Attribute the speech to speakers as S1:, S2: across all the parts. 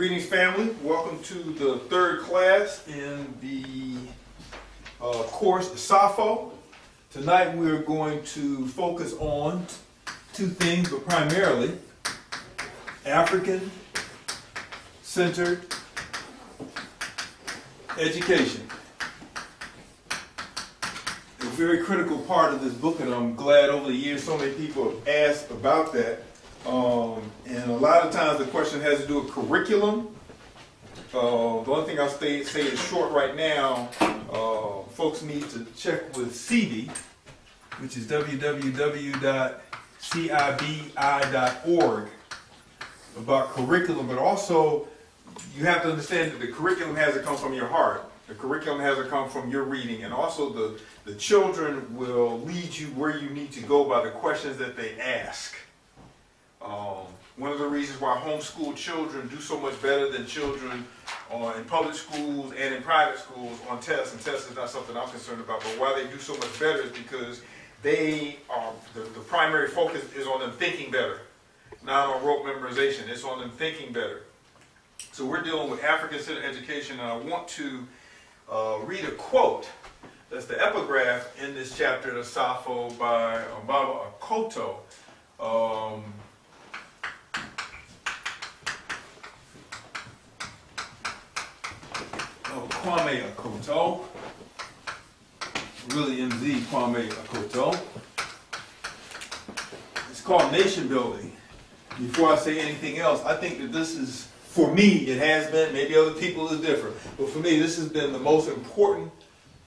S1: Greetings, family. Welcome to the third class in the course Asafo. Tonight we're going to focus on two things, but primarily African-centered education. A very critical part of this book, and I'm glad over the years so many people have asked about that. And a lot of times the question has to do with curriculum. The only thing I'll say is short right now. Folks need to check with CB, which is www.cibi.org, about curriculum, but also you have to understand that the curriculum has to come from your heart. The curriculum has to come from your reading, and also the children will lead you where you need to go by the questions that they ask. One of the reasons why homeschooled children do so much better than children in public schools and in private schools on tests, and tests is not something I'm concerned about, but why they do so much better is because they are, the primary focus is on them thinking better, not on rote memorization. It's on them thinking better. So we're dealing with African-centered education, and I want to read a quote. That's the epigraph in this chapter of Asafo by Akoto. Kwame Akoto, really MZ Kwame Akoto. It's called Nation Building. Before I say anything else, I think that this is, for me, it has been, maybe other people is different, but for me this has been the most important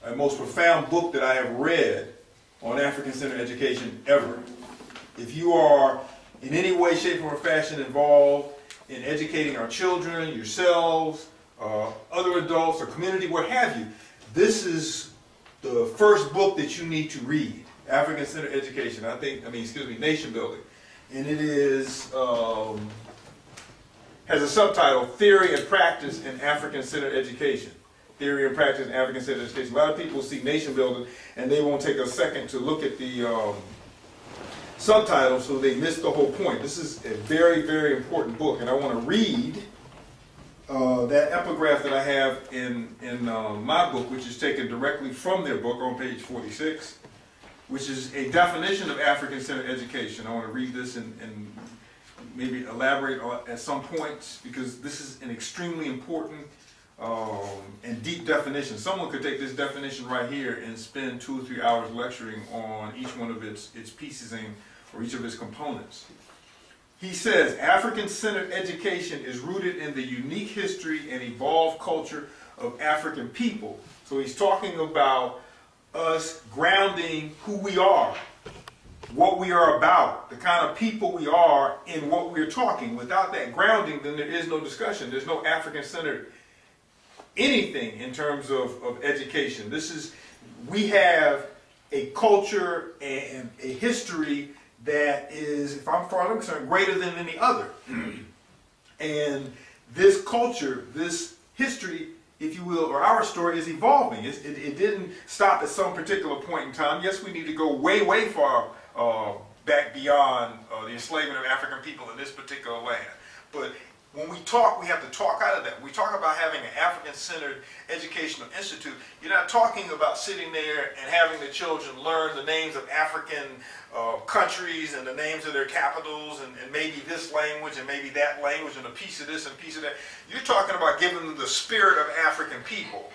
S1: and most profound book that I have read on African-centered education ever. If you are in any way, shape, or fashion involved in educating our children, yourselves, other adults, or community, what have you, this is the first book that you need to read. African-centered education. Nation Building, and it is has a subtitle: Theory and Practice in African-centered Education. Theory and Practice in African-centered Education. A lot of people see Nation Building and they won't take a second to look at the subtitle, so they miss the whole point. This is a very, very important book, and I want to read that epigraph that I have in my book, which is taken directly from their book on page 46, which is a definition of African-centered education. I want to read this and maybe elaborate at some points, because this is an extremely important and deep definition. Someone could take this definition right here and spend 2 or 3 hours lecturing on each one of its pieces or each of its components. He says, African-centered education is rooted in the unique history and evolved culture of African people. So he's talking about us grounding who we are, what we are about, the kind of people we are in what we're talking. Without that grounding, then there is no discussion. There's no African-centered anything in terms of education. We have a culture and a history that is, as far as I'm concerned, greater than any other. And this culture, this history, if you will, or our story, is evolving. It didn't stop at some particular point in time. Yes, we need to go way, way far back beyond the enslavement of African people in this particular land. But when we talk, we have to talk out of that. We talk about having an African-centered educational institute. You're not talking about sitting there and having the children learn the names of African countries and the names of their capitals and maybe this language and maybe that language and a piece of this and a piece of that. You're talking about giving them the spirit of African people.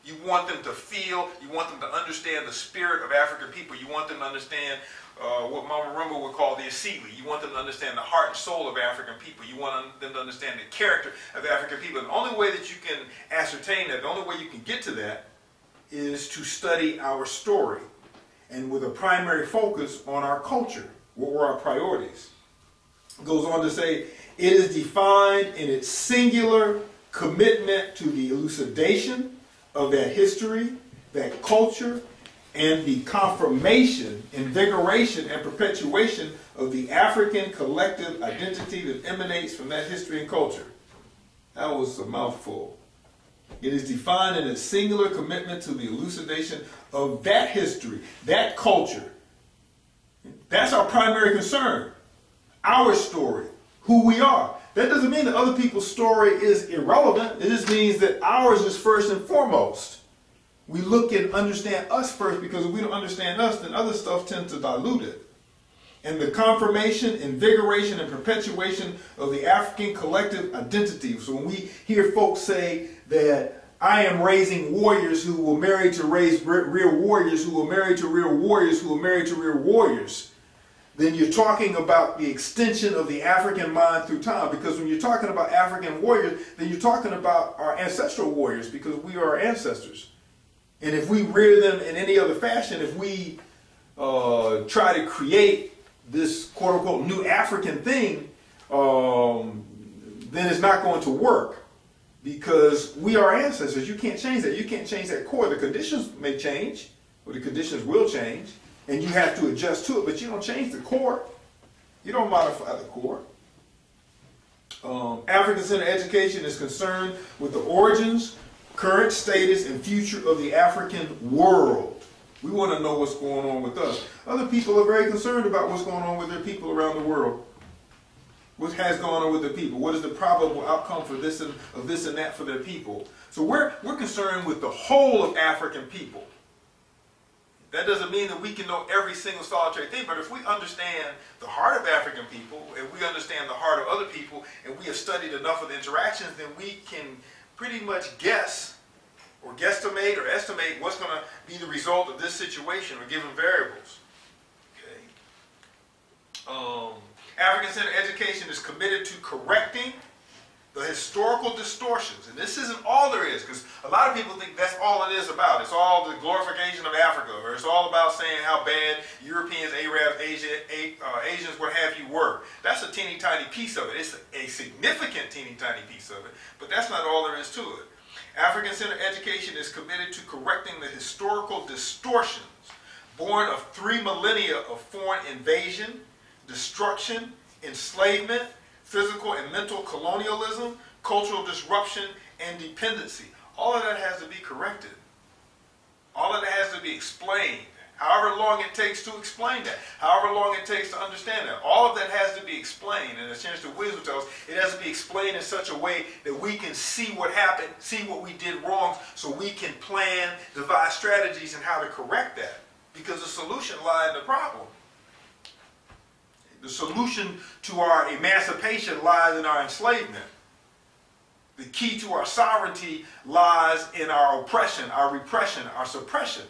S1: You want them to feel, you want them to understand the spirit of African people. You want them to understand what Mama Rumba would call the Asili. You want them to understand the heart and soul of African people. You want them to understand the character of African people. And the only way that you can ascertain that, the only way you can get to that, is to study our story, and with a primary focus on our culture. What were our priorities? It goes on to say, it is defined in its singular commitment to the elucidation of that history, that culture, and the confirmation, invigoration, and perpetuation of the African collective identity that emanates from that history and culture. That was a mouthful. It is defined in its singular commitment to the elucidation of that history, that culture. That's our primary concern. Our story, who we are. that doesn't mean that other people's story is irrelevant. It just means that ours is first and foremost. We look and understand us first, because if we don't understand us, then other stuff tends to dilute it. And the confirmation, invigoration, and perpetuation of the African collective identity. So when we hear folks say that I am raising warriors who will marry to raise real warriors, who will marry to real warriors, who will marry to real warriors, then you're talking about the extension of the African mind through time. Because when you're talking about African warriors, then you're talking about our ancestral warriors, because we are our ancestors. And if we rear them in any other fashion, if we try to create this quote-unquote new African thing, then it's not going to work, because we are ancestors. You can't change that. You can't change that core. The conditions may change, or the conditions will change, and you have to adjust to it, but you don't change the core. You don't modify the core. African-centered education is concerned with the origins, current status, and future of the African world. We want to know what's going on with us. Other people are very concerned about what's going on with their people around the world. What has gone on with their people? What is the probable outcome for this and of this and that for their people? So we're concerned with the whole of African people. That doesn't mean that we can know every single solitary thing, but if we understand the heart of African people, and we understand the heart of other people, and we have studied enough of the interactions, then we can pretty much guess or guesstimate or estimate what's going to be the result of this situation or given variables. Okay. African-centered education is committed to correcting the historical distortions. And this isn't all there is, because a lot of people think that's all it is about. It's all the glorification of Africa, or it's all about saying how bad Europeans, Arabs, Asians, what have you, were. That's a teeny tiny piece of it. It's a significant teeny tiny piece of it, but that's not all there is to it. African-centered education is committed to correcting the historical distortions born of 3 millennia of foreign invasion, destruction, enslavement, physical and mental colonialism, cultural disruption, and dependency. All of that has to be corrected. All of that has to be explained. However long it takes to explain that. However long it takes to understand that. All of that has to be explained. And as Chancellor Wisdom tells us, it has to be explained in such a way that we can see what happened, see what we did wrong, so we can plan, devise strategies on how to correct that. Because the solution lies in the problem. The solution to our emancipation lies in our enslavement. The key to our sovereignty lies in our oppression, our repression, our suppression.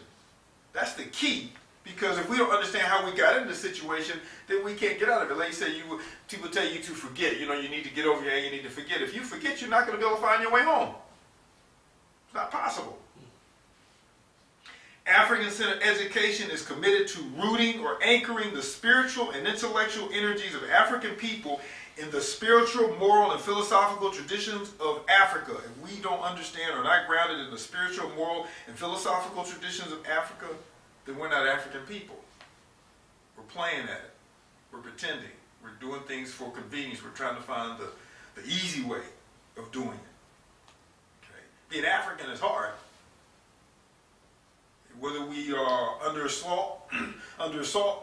S1: That's the key, because if we don't understand how we got into the situation, then we can't get out of it. Like you say, people tell you to forget. You know, you need to get over here, you need to forget. If you forget, you're not going to be able to find your way home. It's not possible. African-centered education is committed to rooting or anchoring the spiritual and intellectual energies of African people in the spiritual, moral, and philosophical traditions of Africa. If we don't understand or are not grounded in the spiritual, moral, and philosophical traditions of Africa, then we're not African people. We're playing at it. We're pretending. We're doing things for convenience. We're trying to find the easy way of doing it. Okay. Being African is hard. Whether we are under assault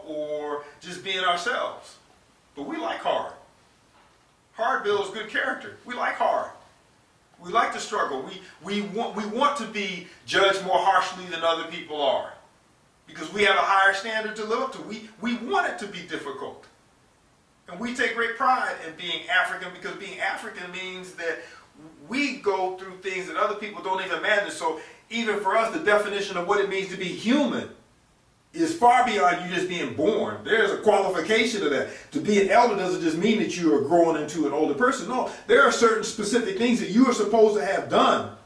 S1: or just being ourselves. But we like hard. Hard builds good character. We like hard. We like to struggle. We want to be judged more harshly than other people are, because we have a higher standard to live up to. We want it to be difficult. And we take great pride in being African, because being African means that we go through things that other people don't even imagine. So even for us, the definition of what it means to be human is far beyond you just being born. There's a qualification to that. To be an elder doesn't just mean that you are growing into an older person. No, there are certain specific things that you are supposed to have done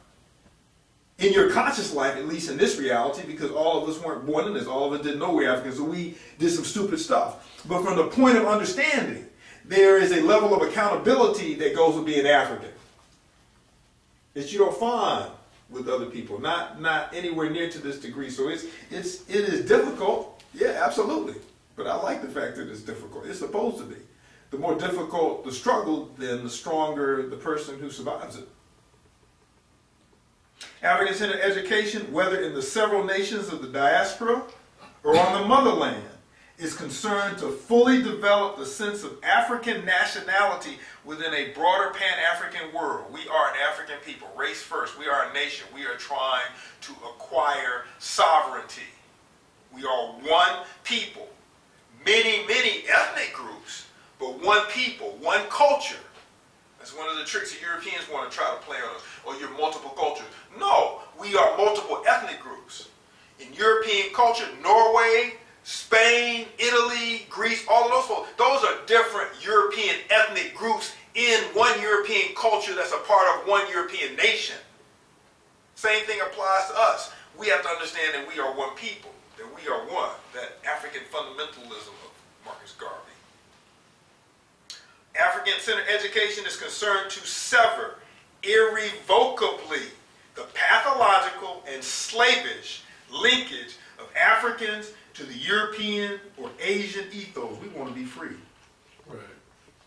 S1: in your conscious life, at least in this reality, because all of us weren't born in this. All of us didn't know we're African, so we did some stupid stuff. But from the point of understanding, there is a level of accountability that goes with being African that you don't find with other people, not anywhere near to this degree. So it is difficult, yeah, absolutely. But I like the fact that it's difficult. It's supposed to be. The more difficult the struggle, then the stronger the person who survives it. African-centered education, whether in the several nations of the diaspora or on the motherland, is concerned to fully develop the sense of African nationality within a broader Pan-African world. We are an African people, race first. We are a nation. We are trying to acquire sovereignty. We are one people. Many, many ethnic groups, but one people, one culture. That's one of the tricks the Europeans want to try to play on us. Or you're multiple cultures. No, we are multiple ethnic groups. In European culture, Norway, Spain, Italy, Greece, all of those folks, those are different European ethnic groups in one European culture that's a part of one European nation. Same thing applies to us. We have to understand that we are one people, that we are one, that African fundamentalism of Marcus Garvey. African-centered education is concerned to sever irrevocably the pathological and slavish linkage of Africans to the European or Asian ethos. We want to be free.
S2: Right.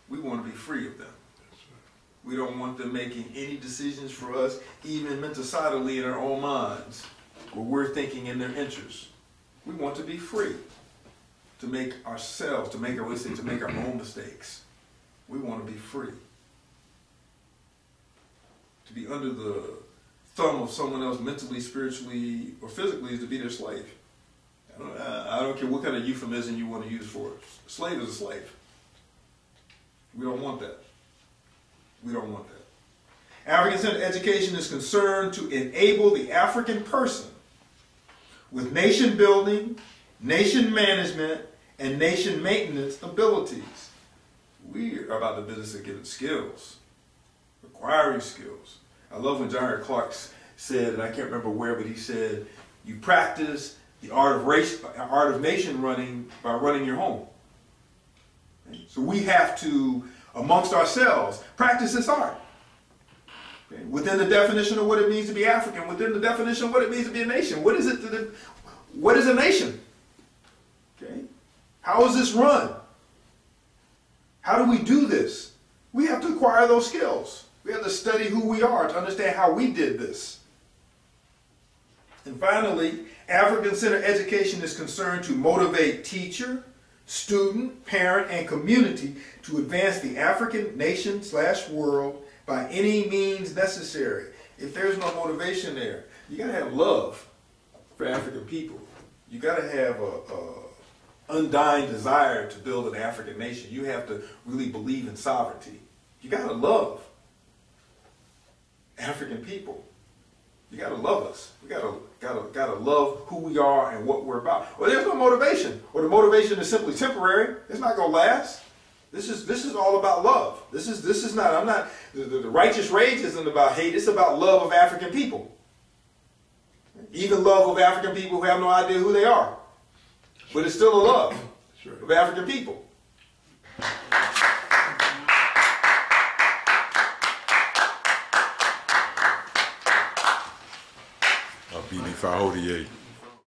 S1: We want to be free of them.
S2: That's right.
S1: We don't want them making any decisions for us, even mentacidally in our own minds, where we're thinking in their interests. We want to be free to make ourselves, to make our mistakes, to make our own mistakes. We want to be free. To be under the thumb of someone else mentally, spiritually, or physically is to be their slave. I don't care what kind of euphemism you want to use for it. A slave is a slave. We don't want that. We don't want that. African-centered education is concerned to enable the African person with nation building, nation management, and nation maintenance abilities. We are about the business of getting skills, acquiring skills. I love when John Clark said, and I can't remember where, but he said, you practice the art of nation running by running your home. Okay? So we have to, amongst ourselves, practice this art. Okay? Within the definition of what it means to be African, within the definition of what it means to be a nation. What is it? What is a nation? Okay? How is this run? How do we do this? We have to acquire those skills. We have to study who we are to understand how we did this. And finally, African-centered education is concerned to motivate teacher, student, parent, and community to advance the African nation/world by any means necessary. If there's no motivation there, you got to have love for African people. You got to have a undying desire to build an African nation. You have to really believe in sovereignty. You got to love African people. You got to love us. We got to love who we are and what we're about. Or there's no motivation. Or the motivation is simply temporary. It's not going to last. This is all about love. This is not. I'm not. The righteous rage isn't about hate. It's about love of African people. Even love of African people who have no idea who they are. But it's still a love of African people.
S2: BB 548.